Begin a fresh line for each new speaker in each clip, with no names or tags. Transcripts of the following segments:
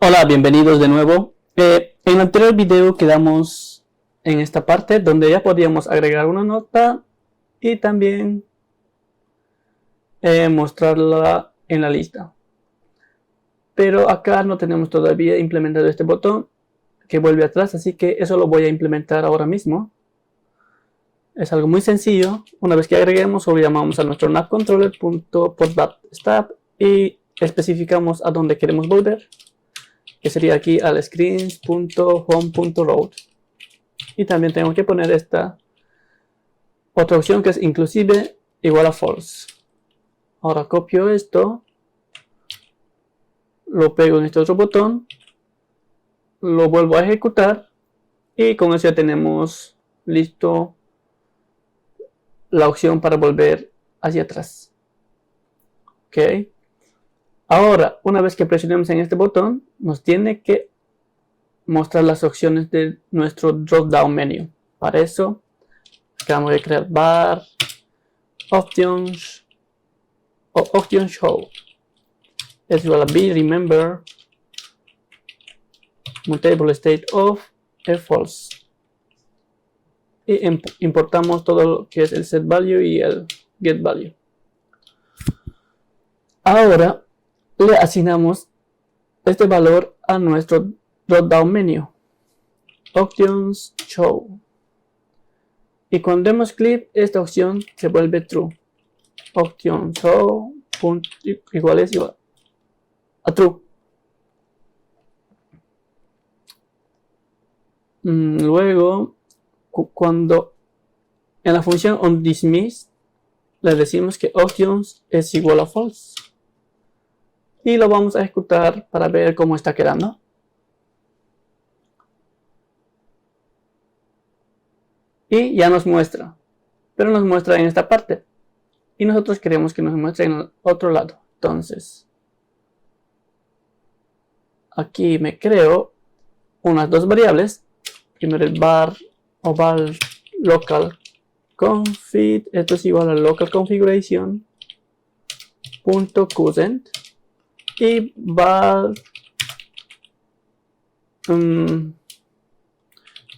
Hola, bienvenidos de nuevo. En el anterior video quedamos en esta parte donde ya podíamos agregar una nota y también mostrarla en la lista. Pero acá no tenemos todavía implementado este botón que vuelve atrás, así que eso lo voy a implementar ahora mismo. Es algo muy sencillo. Una vez que agreguemos, solo llamamos a nuestro navcontroller.portBat y especificamos a dónde queremos volver, que sería aquí al screens.home.load. Y también tengo que poner esta otra opción que es inclusive igual a false. Ahora copio esto, lo pego en este otro botón, lo vuelvo a ejecutar y con eso ya tenemos listo la opción para volver hacia atrás. Ok. Ahora, una vez que presionemos en este botón, nos tiene que mostrar las opciones de nuestro drop down menu. Para eso, vamos a crear bar options o option show. Es igual a be remember mutable state of false. Y importamos todo lo que es el set value y el get value. Ahora le asignamos este valor a nuestro drop down menu. Options show. Y cuando demos clic, esta opción se vuelve true. Option show igual a true. Luego, cuando en la función onDismiss le decimos que options es igual a false. Y lo vamos a ejecutar para ver cómo está quedando. Y ya nos muestra, pero nos muestra en esta parte. Y nosotros queremos que nos muestre en el otro lado. Entonces, aquí me creo unas dos variables. Primero el var o var local config. Esto es igual a local configuration .current y var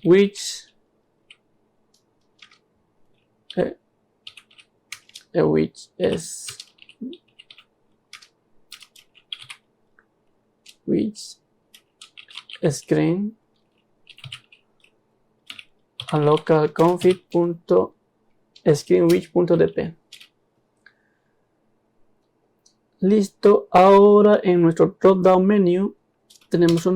which screen a local config.screenWhich.dp. Listo. Ahora en nuestro drop down menu tenemos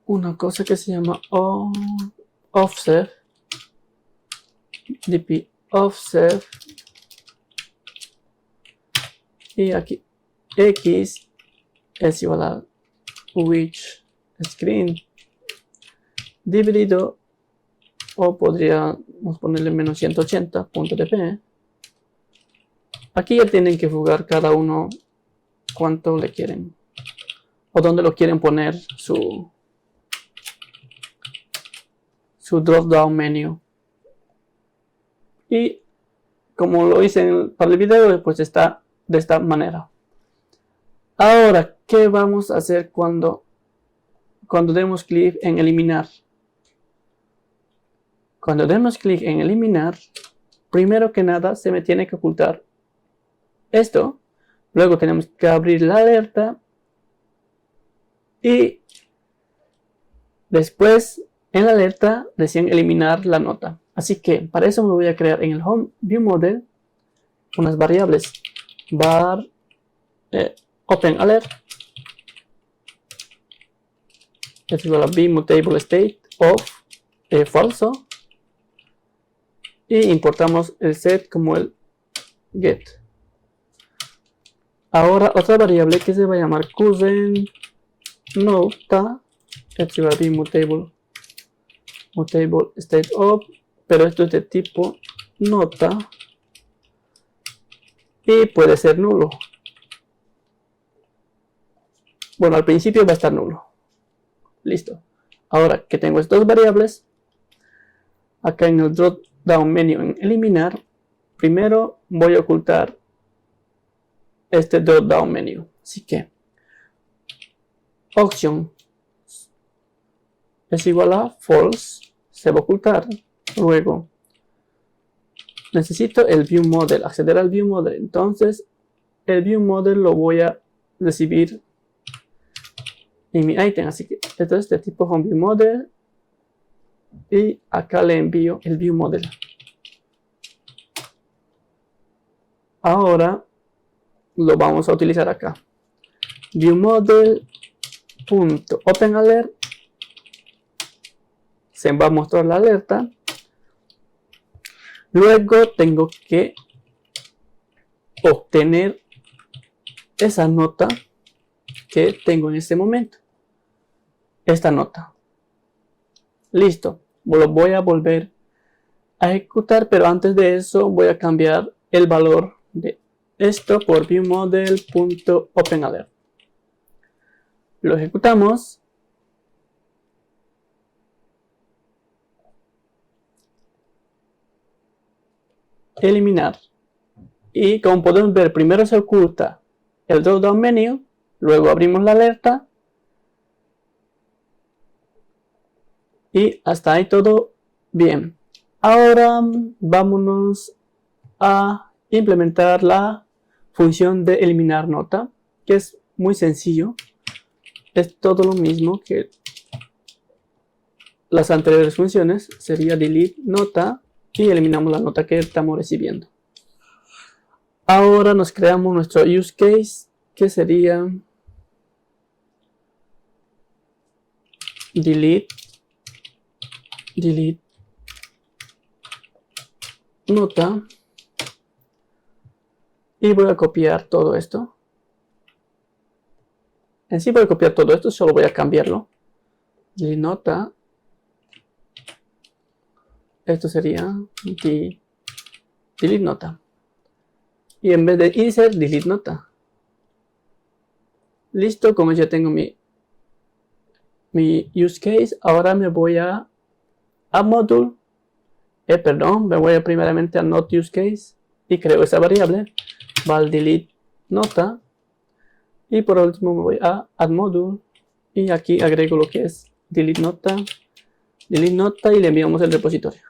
una cosa que se llama offset dp offset, y aquí x es igual a which screen dividido, o podríamos ponerle menos 180.dp. Aquí ya tienen que jugar cada uno cuánto le quieren o dónde lo quieren poner su drop down menu. Y como lo hice para el video, pues está de esta manera. Ahora, ¿qué vamos a hacer cuando demos clic en eliminar? Cuando demos clic en eliminar, primero que nada se me tiene que ocultar esto. Luego tenemos que abrir la alerta y después en la alerta decían eliminar la nota. Así que para eso me voy a crear en el Home View Model unas variables var open alert es igual a be mutable state of falso, y importamos el set como el get. Ahora otra variable que se va a llamar current nota es igual a be mutable state of, pero esto es de tipo nota y puede ser nulo. Bueno, al principio va a estar nulo. Listo. Ahora que tengo estas dos variables, acá en el drop down menu en eliminar, primero voy a ocultar este drop down menu. Así que option es igual a false, se va a ocultar. Luego necesito el view model, acceder al view model. Entonces el view model lo voy a recibir en mi item, así que esto es de tipo home view model y acá le envío el view model. Ahora lo vamos a utilizar acá. View model open alert, se va a mostrar la alerta. Luego tengo que obtener esa nota que tengo en este momento. Esta nota. Listo. Lo voy a volver a ejecutar, pero antes de eso voy a cambiar el valor de esto por viewModel.openAlert. Lo ejecutamos. Eliminar. Y como podemos ver, primero se oculta el drop down menu, luego abrimos la alerta y hasta ahí todo bien. Ahora vámonos a implementar la función de eliminar nota, que es muy sencillo. Es todo lo mismo que las anteriores funciones. Sería delete nota y eliminamos la nota que estamos recibiendo. Ahora nos creamos nuestro use case, que sería delete nota, y voy a copiar todo esto. En sí voy a copiar todo esto, solo voy a cambiarlo. Delete nota, esto sería delete nota, y en vez de insert, delete nota. Listo, como ya tengo mi use case, ahora me voy a module, me voy a primeramente a not use case y creo esa variable, val delete nota, y por último me voy a add module y aquí agrego lo que es delete nota y le enviamos el repositorio.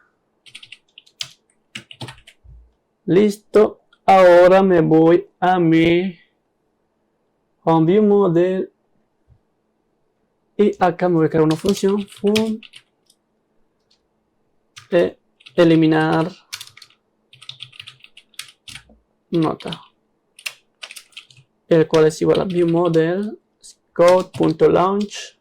Listo, ahora me voy a mi home view model y acá me voy a crear una función de eliminar nota, el cual es igual a view model code.launch,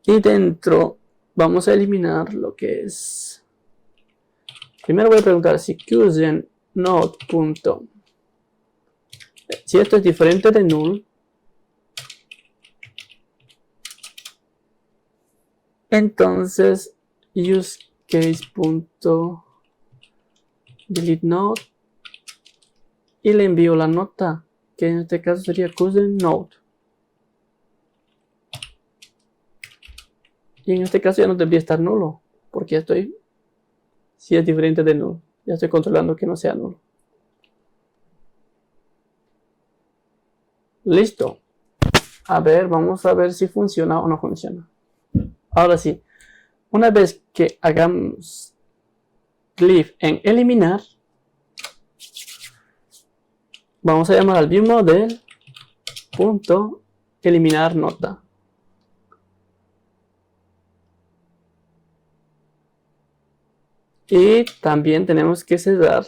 y dentro vamos a eliminar lo que es. Primero voy a preguntar si QSEN.node. Si esto es diferente de null, entonces useCase.deleteNode y le envío la nota, que en este caso sería QSEN.node. Y en este caso ya no debería estar nulo, porque ya estoy, si es diferente de null, ya estoy controlando que no sea nulo. Listo. A ver, vamos a ver si funciona o no funciona. Ahora sí, una vez que hagamos clic en eliminar, vamos a llamar al viewModel.eliminar nota. Y también tenemos que cerrar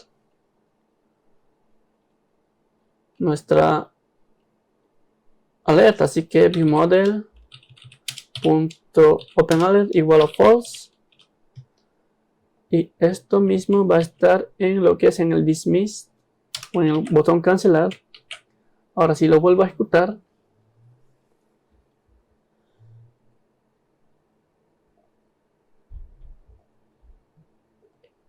nuestra alerta, así que viewModel.openAlert igual a false, y esto mismo va a estar en lo que es en el dismiss o en el botón cancelar. Ahora si lo vuelvo a ejecutar,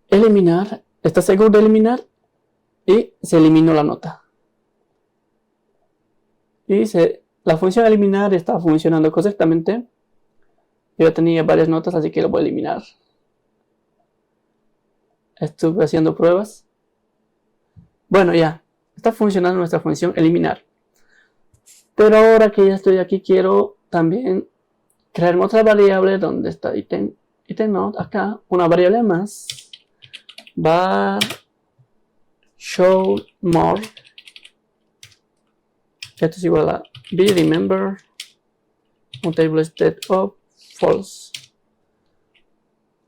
eliminar, está seguro de eliminar y se eliminó la nota. Y la función eliminar está funcionando correctamente. Yo ya tenía varias notas, así que lo voy a eliminar. estuve haciendo pruebas. Bueno, ya está funcionando nuestra función eliminar. Pero ahora que ya estoy aquí, quiero también crear otra variable donde está item node. Acá, una variable más. var show more. Esto es igual a be remember mutable state of false.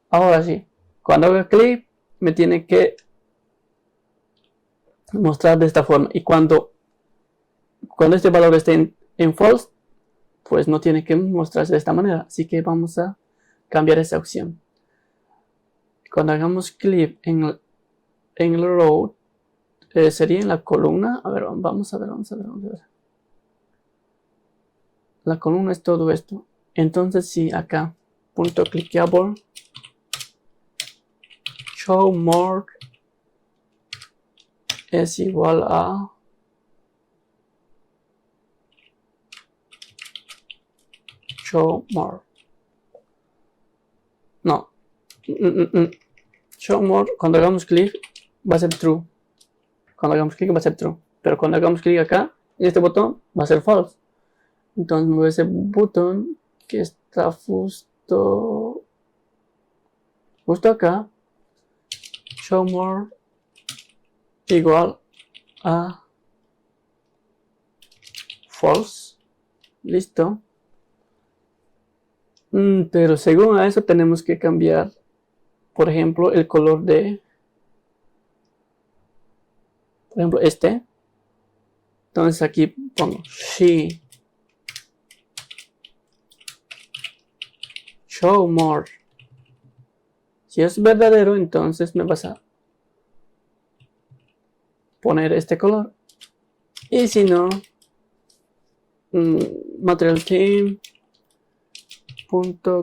Ahora sí, cuando haga clic me tiene que mostrar de esta forma, y cuando este valor esté en false, pues no tiene que mostrarse de esta manera. Así que vamos a cambiar esa opción. Cuando hagamos clic en el row, sería en la columna. A ver, vamos a ver. La columna es todo esto. Entonces si acá, punto clickable, show more es igual a show more. No. Show more, cuando hagamos clic va a ser true. Cuando hagamos clic va a ser true. Pero cuando hagamos clic acá, en este botón, va a ser false. Entonces mueve ese botón que está justo acá. Show more igual a false. Listo. Pero según a eso tenemos que cambiar, por ejemplo, el color de, por ejemplo, este. Entonces aquí pongo she show more. Si es verdadero, entonces me vas a poner este color. Y si no, material theme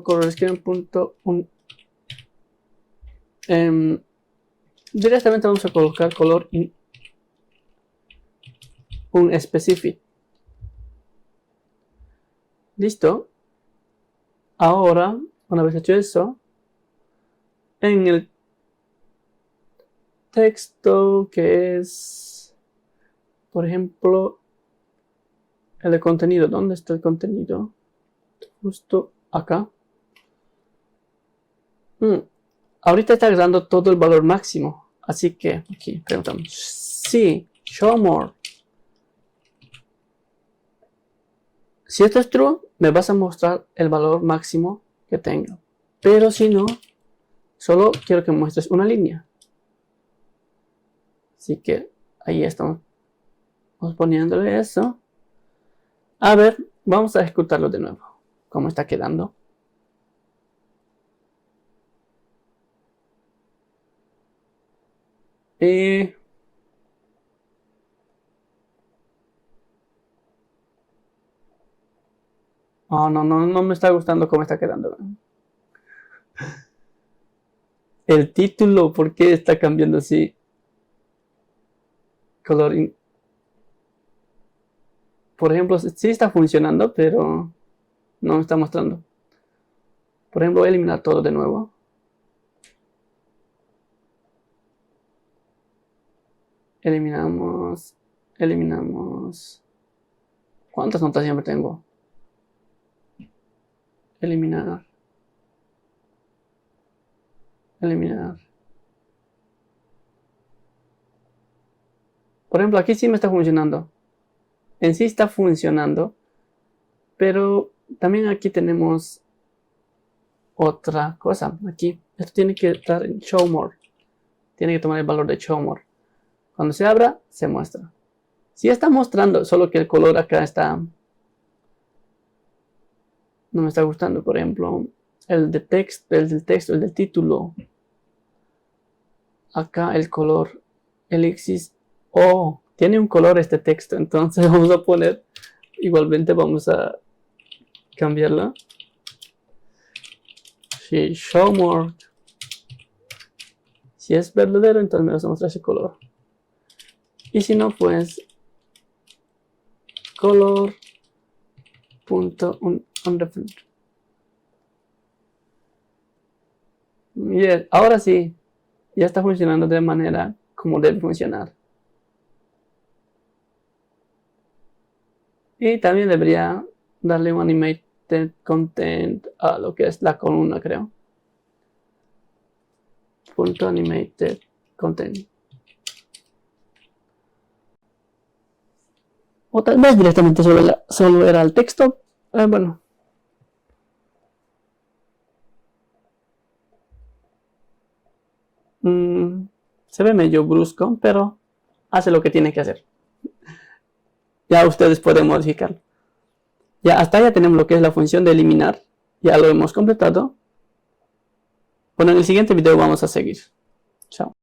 color scheme directamente vamos a colocar color un specific. Listo. Ahora, una vez hecho eso, en el texto que es, por ejemplo, el de contenido. ¿Dónde está el contenido? Justo acá. Ahorita está dando todo el valor máximo. Así que aquí preguntamos si show more. Si esto es true, me vas a mostrar el valor máximo que tenga. Pero si no, solo quiero que muestres una línea. Así que ahí estamos poniéndole eso. A ver, vamos a ejecutarlo de nuevo. ¿Cómo está quedando? Oh, no me está gustando cómo está quedando. El título, ¿por qué está cambiando así? Coloring. Por ejemplo, sí está funcionando, pero no me está mostrando. Por ejemplo, voy a eliminar todo de nuevo. Eliminamos. ¿Cuántas notas siempre tengo? Eliminar. Por ejemplo, aquí sí me está funcionando. En sí está funcionando. Pero también aquí tenemos otra cosa. Aquí, esto tiene que estar en show more. Tiene que tomar el valor de show more. Cuando se abra, se muestra. Sí está mostrando, solo que el color acá está... no me está gustando. Por ejemplo, el del texto, el del título. Acá el color elixir. Oh, tiene un color este texto. Entonces vamos a poner... igualmente vamos a cambiarla. Si show more. Si es verdadero, entonces me vas a mostrar ese color. Y si no, pues color punto undefined. Bien, ahora sí. ya está funcionando de manera como debe funcionar. Y también debería darle un animated content a lo que es la columna, creo. Punto animated content. O tal vez directamente solo era el texto. Bueno. Se ve medio brusco, pero hace lo que tiene que hacer. Ya ustedes pueden modificarlo. Ya hasta ya tenemos lo que es la función de eliminar. Ya lo hemos completado. Bueno, en el siguiente video vamos a seguir. Chao.